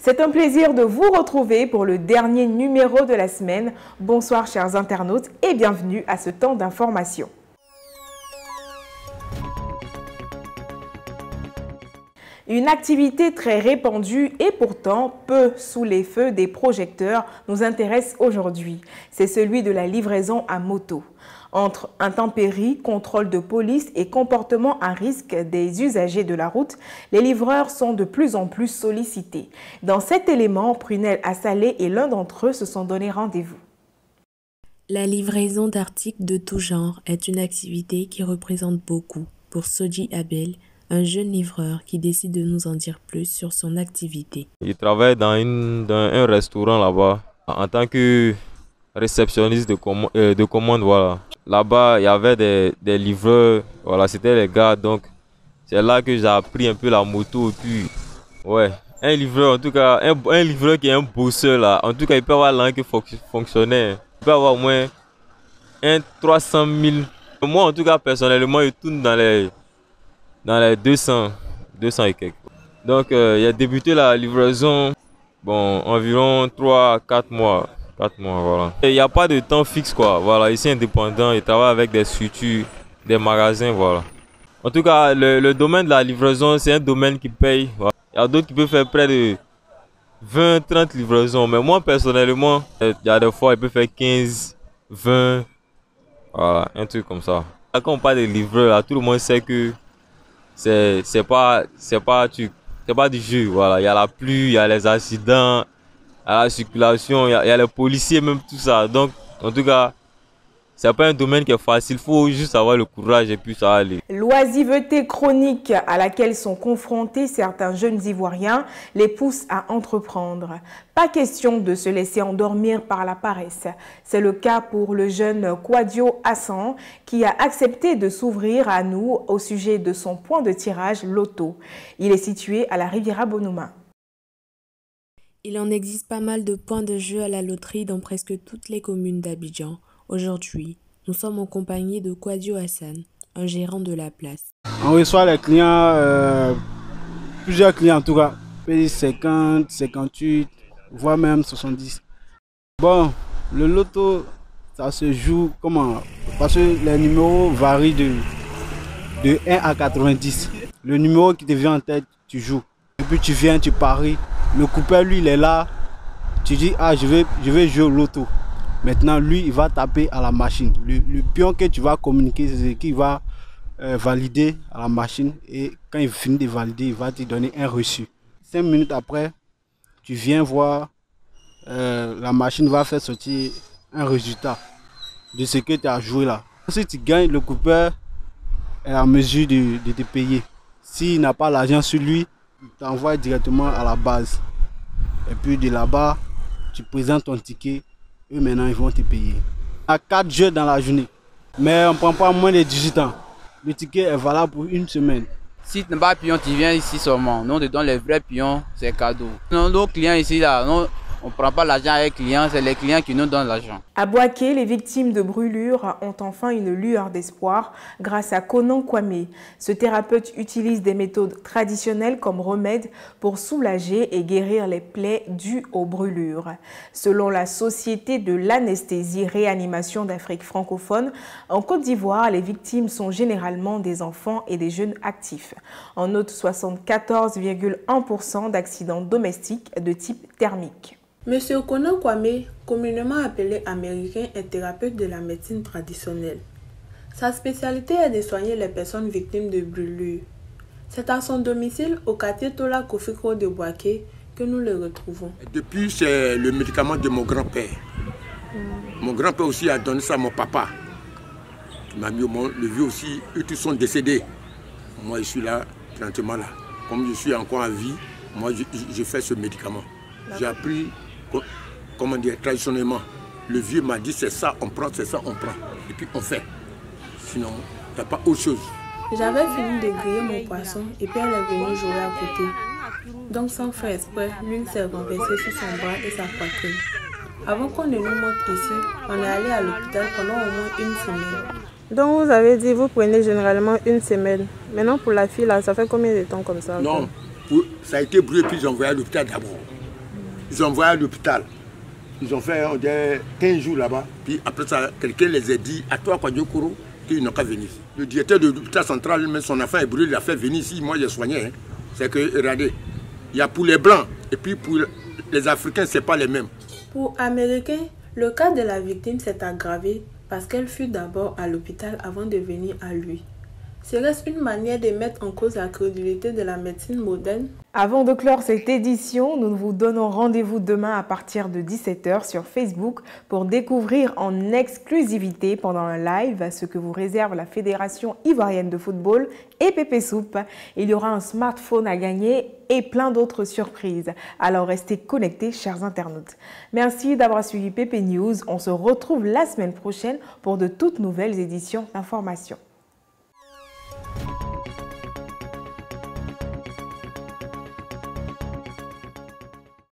C'est un plaisir de vous retrouver pour le dernier numéro de la semaine. Bonsoir chers internautes et bienvenue à ce temps d'information. Une activité très répandue et pourtant peu sous les feux des projecteurs nous intéresse aujourd'hui. C'est celui de la livraison à moto. Entre intempéries, contrôle de police et comportement à risque des usagers de la route, les livreurs sont de plus en plus sollicités. Dans cet élément, Prunel Assalé et l'un d'entre eux se sont donné rendez-vous. La livraison d'articles de tout genre est une activité qui représente beaucoup pour Soji Abel, un jeune livreur qui décide de nous en dire plus sur son activité. Il travaille dans un restaurant là-bas en tant que réceptionniste de commande, voilà. Là-bas, il y avait des livreurs, voilà, c'était les gars, donc c'est là que j'ai appris un peu la moto. Et puis, ouais, un livreur, en tout cas, un livreur qui est un bosseur là, en tout cas, il peut avoir l'un qui fonctionnait. Il peut avoir au moins 300 000. Moi, en tout cas, personnellement, je tourne dans les 200 et quelques. Donc, il a débuté la livraison, bon, environ 3-4 mois. 4 mois, voilà. Il n'y a pas de temps fixe, quoi. Voilà, ici indépendant, il travaille avec des structures, des magasins, voilà. En tout cas, le domaine de la livraison, c'est un domaine qui paye. Voilà. Il y a d'autres qui peuvent faire près de 20-30 livraisons. Mais moi, personnellement, il y a des fois, il peut faire 15, 20, voilà, un truc comme ça. Quand on parle de livreur, là, tout le monde sait que c'est pas du jeu, voilà. Il y a la pluie, il y a les accidents, à la circulation, il y a les policiers, même tout ça. Donc, en tout cas, c'est pas un domaine qui est facile. Il faut juste avoir le courage et puis ça va aller. L'oisiveté chronique à laquelle sont confrontés certains jeunes Ivoiriens les pousse à entreprendre. Pas question de se laisser endormir par la paresse. C'est le cas pour le jeune Kwadio Hassan qui a accepté de s'ouvrir à nous au sujet de son point de tirage loto. Il est situé à la Riviera Bonuma. Il en existe pas mal de points de jeu à la loterie dans presque toutes les communes d'Abidjan. Aujourd'hui, nous sommes en compagnie de Kwadio Hassan, un gérant de la place. On reçoit les clients, plusieurs clients en tout cas, 50, 58, voire même 70. Bon, le loto, ça se joue comment? Parce que les numéros varient de 1 à 90. Le numéro qui te vient en tête, tu joues. Et puis tu viens, tu paries. Le coupeur, lui, il est là. Tu dis, ah, je vais jouer au loto. Maintenant, lui, il va taper à la machine. Le pion que tu vas communiquer, c'est ce qu'il va valider à la machine. Et quand il finit de valider, il va te donner un reçu. 5 minutes après, tu viens voir, la machine va faire sortir un résultat de ce que tu as joué là. Si tu gagnes, le coupeur est en mesure de te payer. S'il n'a pas l'argent sur lui, il t'envoie directement à la base. Et puis de là-bas, tu présentes ton ticket. Eux maintenant, ils vont te payer. Il y a 4 jeux dans la journée. Mais on ne prend pas moins de 18 ans. Le ticket est valable pour une semaine. Si tu n'as pas de pion, tu viens ici seulement. Nous, on te donne les vrais pions, c'est cadeau. Nos clients ici, là, nous, on ne prend pas l'argent avec les clients, c'est les clients qui nous donnent l'argent. À Boaké, les victimes de brûlures ont enfin une lueur d'espoir grâce à Konan Kwame. Ce thérapeute utilise des méthodes traditionnelles comme remède pour soulager et guérir les plaies dues aux brûlures. Selon la Société de l'anesthésie-réanimation d'Afrique francophone, en Côte d'Ivoire, les victimes sont généralement des enfants et des jeunes actifs. On note 74,1% d'accidents domestiques de type thermique. Monsieur Konan Kwame, communément appelé américain, est thérapeute de la médecine traditionnelle. Sa spécialité est de soigner les personnes victimes de brûlures. C'est à son domicile, au quartier Tola Kofiko de Boaké, que nous le retrouvons. Depuis, c'est le médicament de mon grand-père. Mon grand-père aussi a donné ça à mon papa. Le vieux aussi, eux tous sont décédés. Moi, je suis là, tranquillement là. Comme je suis encore en vie, moi, je fais ce médicament. J'ai appris, comment dire, traditionnellement. Le vieux m'a dit, c'est ça, on prend, c'est ça, on prend. Et puis on fait. Sinon, il n'y a pas autre chose. J'avais fini de griller mon poisson et puis elle est venue jouer à côté. Donc sans faire exprès, l'une s'est renversée sur son bras et sa poitrine. Avant qu'on ne nous montre ici, on est allé à l'hôpital pendant au moins une semaine. Donc vous avez dit vous prenez généralement une semaine. Maintenant pour la fille là, ça fait combien de temps comme ça? Non, ça a été brûlé puis j'ai envoyé à l'hôpital d'abord. Ils ont envoyé à l'hôpital. Ils ont fait 15 jours là-bas. Puis après ça, quelqu'un les a dit, à toi, Kwadjokoro, qu'ils n'ont qu'à venir. Le directeur de l'hôpital central, même son enfant est brûlé, il a fait venir ici. Moi, j'ai soigné. Hein. C'est que, regardez, il y a pour les Blancs, et puis pour les Africains, ce n'est pas les mêmes. Pour Américains, le cas de la victime s'est aggravé parce qu'elle fut d'abord à l'hôpital avant de venir à lui. Serait-ce une manière de mettre en cause la crédulité de la médecine moderne? Avant de clore cette édition, nous vous donnons rendez-vous demain à partir de 17 h sur Facebook pour découvrir en exclusivité pendant un live ce que vous réserve la Fédération ivoirienne de football et Pépé Soupe. Il y aura un smartphone à gagner et plein d'autres surprises. Alors restez connectés, chers internautes. Merci d'avoir suivi Pépé News. On se retrouve la semaine prochaine pour de toutes nouvelles éditions d'information.